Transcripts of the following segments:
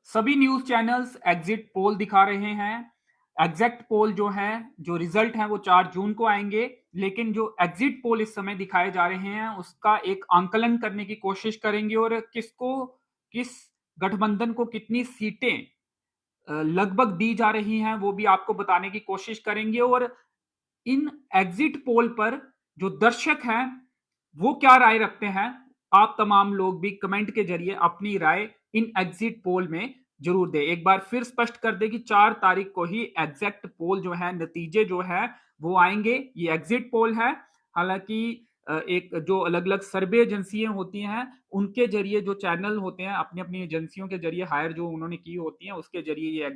सभी news channels exit poll दिखा रहे हैं। एग्जैक्ट पोल जो है, जो रिजल्ट है वो 4 जून को आएंगे। लेकिन जो एग्जिट पोल इस समय दिखाए जा रहे हैं उसका एक आंकलन करने की कोशिश करेंगे और किस गठबंधन को कितनी सीटें लगभग दी जा रही हैं वो भी आपको बताने की कोशिश करेंगे। और इन एग्जिट पोल पर जो दर्शक हैं वो क्या राय रखते हैं, आप तमाम लोग भी कमेंट के जरिए अपनी राय इन एग्जिट पोल में जरूर दें। एक बार फिर स्पष्ट कर दें कि 4 तारीख को ही एग्जैक्ट पोल जो है, नतीजे जो है वो आएंगे। ये एग्जिट पोल है। हालांकि एक जो अलग अलग सर्वे एजेंसियां होती हैं उनके जरिए, जो चैनल होते हैं अपनी अपनी एजेंसियों के जरिए हायर जो उन्होंने की होती है उसके जरिए ये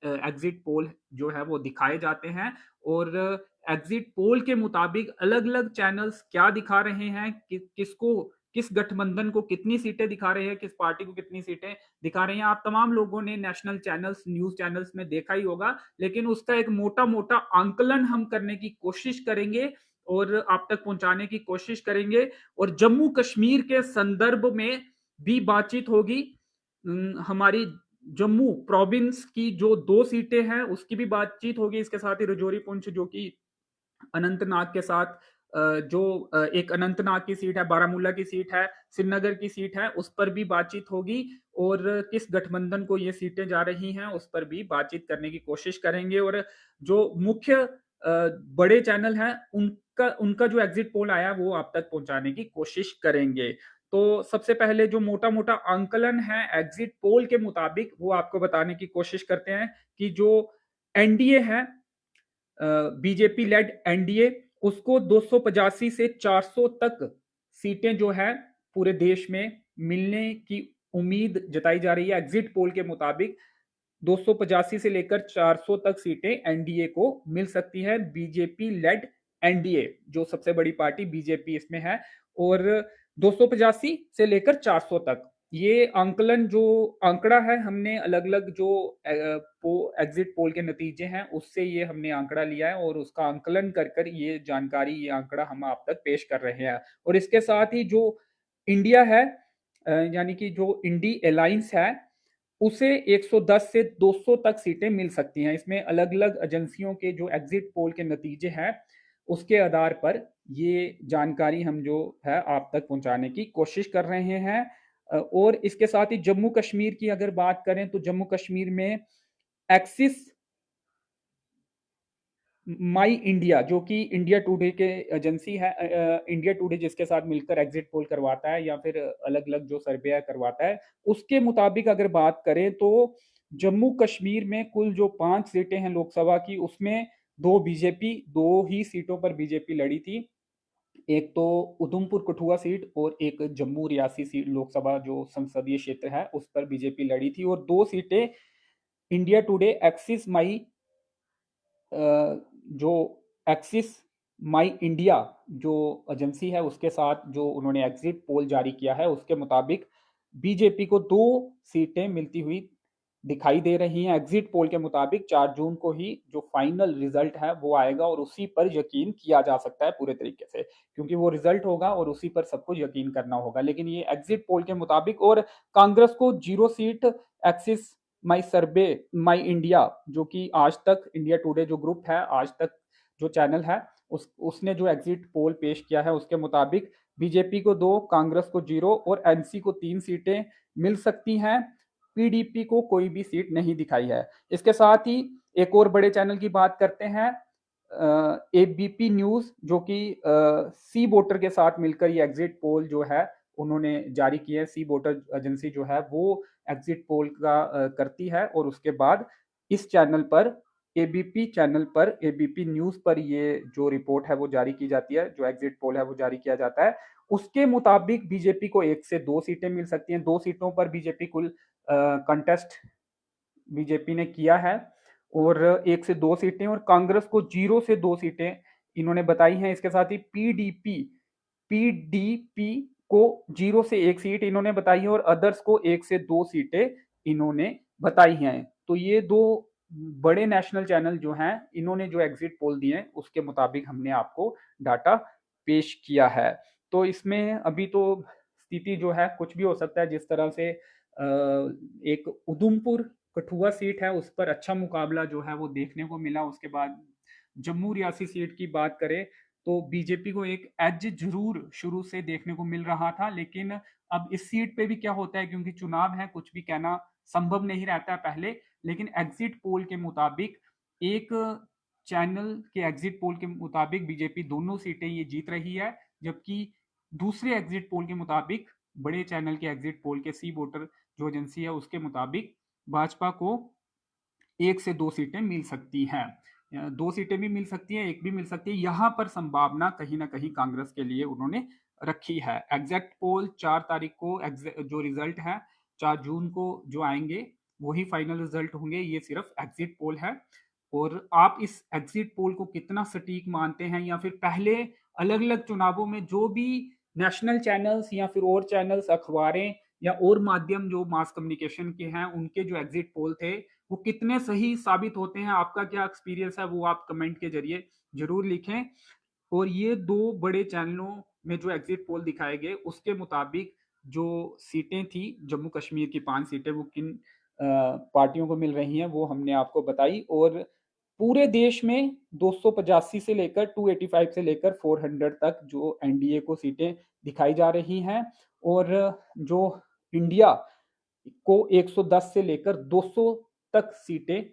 एग्जिट पोल जो है वो दिखाए जाते हैं। और एग्जिट पोल के मुताबिक अलग अलग चैनल्स क्या दिखा रहे हैं, किसको, किस गठबंधन को कितनी सीटें दिखा रहे हैं, किस पार्टी को कितनी सीटें दिखा रहे हैं, आप तमाम लोगों ने नेशनल चैनल्स, न्यूज चैनल्स में देखा ही होगा। लेकिन उसका एक मोटा मोटा आंकलन हम करने की कोशिश करेंगे और आप तक पहुंचाने की कोशिश करेंगे। और जम्मू कश्मीर के संदर्भ में भी बातचीत होगी। हमारी जम्मू प्रोविंस की जो 2 सीटें हैं उसकी भी बातचीत होगी। इसके साथ ही रजौरी पुंछ जो कि अनंतनाग के साथ जो एक अनंतनाग की सीट है, बारामूला की सीट है, श्रीनगर की सीट है, उस पर भी बातचीत होगी। और किस गठबंधन को ये सीटें जा रही हैं उस पर भी बातचीत करने की कोशिश करेंगे। और जो मुख्य बड़े चैनल हैं उनका उनका जो एग्जिट पोल आया वो आप तक पहुंचाने की कोशिश करेंगे। तो सबसे पहले जो मोटा मोटा आंकलन है एग्जिट पोल के मुताबिक वो आपको बताने की कोशिश करते हैं कि जो एनडीए है, बीजेपी लेड एनडीए, उसको 285 से 400 तक सीटें जो है पूरे देश में मिलने की उम्मीद जताई जा रही है। एग्जिट पोल के मुताबिक 285 से लेकर 400 तक सीटें एनडीए को मिल सकती है, बीजेपी लेड एनडीए जो सबसे बड़ी पार्टी बीजेपी इसमें है। और 285 से लेकर 400 तक ये आंकलन, जो आंकड़ा है, हमने अलग अलग जो एग्जिट पोल के नतीजे हैं उससे ये हमने आंकड़ा लिया है और उसका आंकलन कर कर ये जानकारी, ये आंकड़ा हम आप तक पेश कर रहे हैं। और इसके साथ ही जो इंडिया है, यानी कि जो इंडी अलायंस है, उसे 110 से 200 तक सीटें मिल सकती हैं। इसमें अलग अलग एजेंसियों के जो एग्जिट पोल के नतीजे हैं उसके आधार पर ये जानकारी हम जो है आप तक पहुंचाने की कोशिश कर रहे हैं। और इसके साथ ही जम्मू कश्मीर की अगर बात करें तो जम्मू कश्मीर में एक्सिस माई इंडिया जो कि इंडिया टुडे के एजेंसी है, इंडिया टुडे जिसके साथ मिलकर एग्जिट पोल करवाता है या फिर अलग अलग जो सर्वे करवाता है, उसके मुताबिक अगर बात करें तो जम्मू कश्मीर में कुल जो 5 सीटें हैं लोकसभा की उसमें 2 बीजेपी, 2 ही सीटों पर बीजेपी लड़ी थी। एक तो उधमपुर कठुआ सीट और एक जम्मू रियासी सीट लोकसभा जो संसदीय क्षेत्र है उस पर बीजेपी लड़ी थी। और 2 सीटें इंडिया टुडे एक्सिस माई, जो एक्सिस माई इंडिया जो एजेंसी है उसके साथ जो उन्होंने एग्जिट पोल जारी किया है उसके मुताबिक बीजेपी को 2 सीटें मिलती हुई दिखाई दे रही हैं। एग्जिट पोल के मुताबिक 4 जून को ही जो फाइनल रिजल्ट है वो आएगा और उसी पर यकीन किया जा सकता है पूरे तरीके से, क्योंकि वो रिजल्ट होगा और उसी पर सबको यकीन करना होगा। लेकिन ये एग्जिट पोल के मुताबिक, और कांग्रेस को 0 सीट, एक्सिस माई सर्वे माई इंडिया जो कि आज तक इंडिया टुडे जो ग्रुप है, आज तक जो चैनल है, उसने जो एग्जिट पोल पेश किया है उसके मुताबिक बीजेपी को 2, कांग्रेस को 0 और एनसी को 3 सीटें मिल सकती हैं। पीडीपी को कोई भी सीट नहीं दिखाई है। इसके साथ ही एक और बड़े चैनल की बात करते हैं, एबीपी न्यूज जो कि सी वोटर के साथ मिलकर ये एग्जिट पोल जो है उन्होंने जारी किया है। सी वोटर एजेंसी जो है वो एग्जिट पोल का करती है और उसके बाद इस चैनल पर, एबीपी चैनल पर, एबीपी न्यूज पर ये जो रिपोर्ट है वो जारी की जाती है, जो एग्जिट पोल है वो जारी किया जाता है। उसके मुताबिक बीजेपी को 1 से 2 सीटें मिल सकती हैं। 2 सीटों पर बीजेपी कुल कंटेस्ट बीजेपी ने किया है और 1 से 2 सीटें, और कांग्रेस को 0 से 2 सीटें इन्होंने बताई हैं। इसके साथ ही पीडीपी को 0 से 1 सीट इन्होंने बताई है और अदर्स को 1 से 2 सीटें इन्होंने बताई हैं। तो ये 2 बड़े नेशनल चैनल जो हैं इन्होंने जो एग्जिट पोल दिए हैं उसके मुताबिक हमने आपको डाटा पेश किया है। तो इसमें अभी तो स्थिति जो है कुछ भी हो सकता है, जिस तरह से एक उधमपुर कठुआ सीट है, उस पर अच्छा मुकाबला जो है वो देखने को मिला। उसके बाद जम्मू रियासी सीट की बात करें तो बीजेपी को एक एज जरूर शुरू से देखने को मिल रहा था, लेकिन अब इस सीट पे भी क्या होता है, क्योंकि चुनाव है, कुछ भी कहना संभव नहीं रहता है पहले। लेकिन एग्जिट पोल के मुताबिक, एक चैनल के एग्जिट पोल के मुताबिक बीजेपी दोनों सीटें ये जीत रही है, जबकि दूसरे एग्जिट पोल के मुताबिक, बड़े चैनल के एग्जिट पोल के सी वोटर जो एजेंसी है उसके मुताबिक, भाजपा को एक से दो सीटें मिल सकती हैं। दो सीटें भी मिल सकती हैं, एक भी मिल सकती है। यहां पर संभावना कहीं ना कहीं कांग्रेस के लिए उन्होंने रखी है। एग्जैक्ट पोल 4 तारीख को जो रिजल्ट है 4 जून को जो आएंगे वही फाइनल रिजल्ट होंगे, ये सिर्फ एग्जिट पोल है। और आप इस एग्जिट पोल को कितना सटीक मानते हैं, या फिर पहले अलग अलग चुनावों में जो भी नेशनल चैनल्स या फिर और चैनल्स, अखबारें या और माध्यम जो मास कम्युनिकेशन के हैं, उनके जो एग्जिट पोल थे वो कितने सही साबित होते हैं, आपका क्या एक्सपीरियंस है, वो आप कमेंट के जरिए जरूर लिखें। और ये दो बड़े चैनलों में जो एग्जिट पोल दिखाए गए उसके मुताबिक जो सीटें थी जम्मू कश्मीर की 5 सीटें, वो किन पार्टियों को मिल रही हैं वो हमने आपको बताई। और पूरे देश में 285 से लेकर 285 से लेकर 400 तक जो एनडीए को सीटें दिखाई जा रही हैं, और जो इंडिया को 110 से लेकर 200 तक सीटें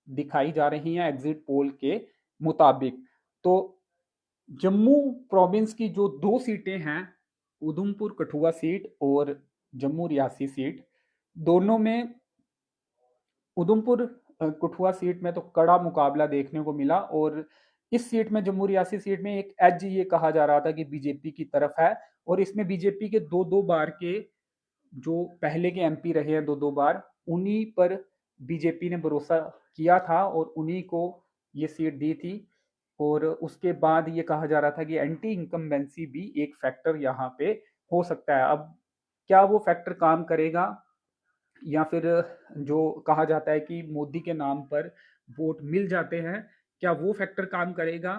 दिखाई जा रही हैं एग्जिट पोल के मुताबिक। तो जम्मू प्रोविंस की जो 2 सीटें हैं, उधमपुर कठुआ सीट और जम्मू रियासी सीट, दोनों में उधमपुर कठुआ सीट में तो कड़ा मुकाबला देखने को मिला। और इस सीट में, जम्मू रियासी सीट में, एक एज ये कहा जा रहा था कि बीजेपी की तरफ है। और इसमें बीजेपी के दो दो बार के जो पहले के एमपी रहे हैं, दो दो बार, उन्हीं पर बीजेपी ने भरोसा किया था और उन्हीं को ये सीट दी थी। और उसके बाद ये कहा जा रहा था कि एंटी इनकम्बेंसी भी एक फैक्टर यहाँ पे हो सकता है। अब क्या वो फैक्टर काम करेगा, या फिर जो कहा जाता है कि मोदी के नाम पर वोट मिल जाते हैं, क्या वो फैक्टर काम करेगा।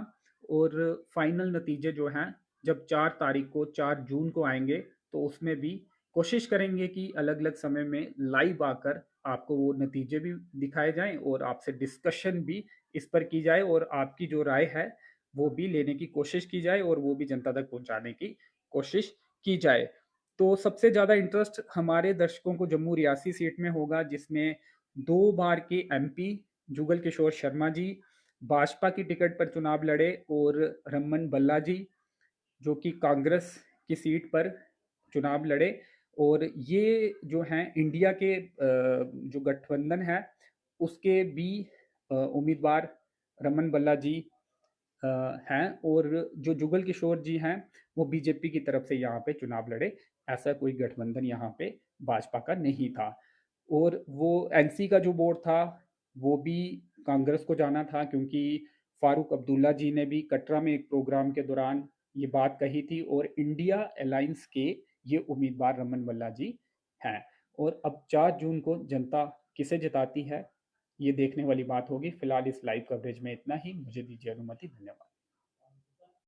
और फाइनल नतीजे जो हैं जब 4 तारीख को, 4 जून को आएंगे, तो उसमें भी कोशिश करेंगे कि अलग अलग समय में लाइव आकर आपको वो नतीजे भी दिखाए जाएं और आपसे डिस्कशन भी इस पर की जाए, और आपकी जो राय है वो भी लेने की कोशिश की जाए और वो भी जनता तक पहुंचाने की कोशिश की जाए। तो सबसे ज़्यादा इंटरेस्ट हमारे दर्शकों को जम्मू रियासी सीट में होगा, जिसमें 2 बार के एमपी जुगल किशोर शर्मा जी भाजपा की टिकट पर चुनाव लड़े, और रमन बल्ला जी जो कि कांग्रेस की सीट पर चुनाव लड़े। और ये जो हैं इंडिया के जो गठबंधन है उसके भी उम्मीदवार रमन बल्ला जी हैं, और जो जुगल किशोर जी हैं वो बीजेपी की तरफ से यहाँ पे चुनाव लड़े। ऐसा कोई गठबंधन यहाँ पे भाजपा का नहीं था। और वो एनसी का जो बोर्ड था वो भी कांग्रेस को जाना था, क्योंकि फारूक अब्दुल्ला जी ने भी कटरा में एक प्रोग्राम के दौरान ये बात कही थी, और इंडिया अलायंस के ये उम्मीदवार रमन बल्ला जी हैं। और अब 4 जून को जनता किसे जिताती है ये देखने वाली बात होगी। फिलहाल इस लाइव कवरेज में इतना ही, मुझे दीजिए अनुमति, धन्यवाद।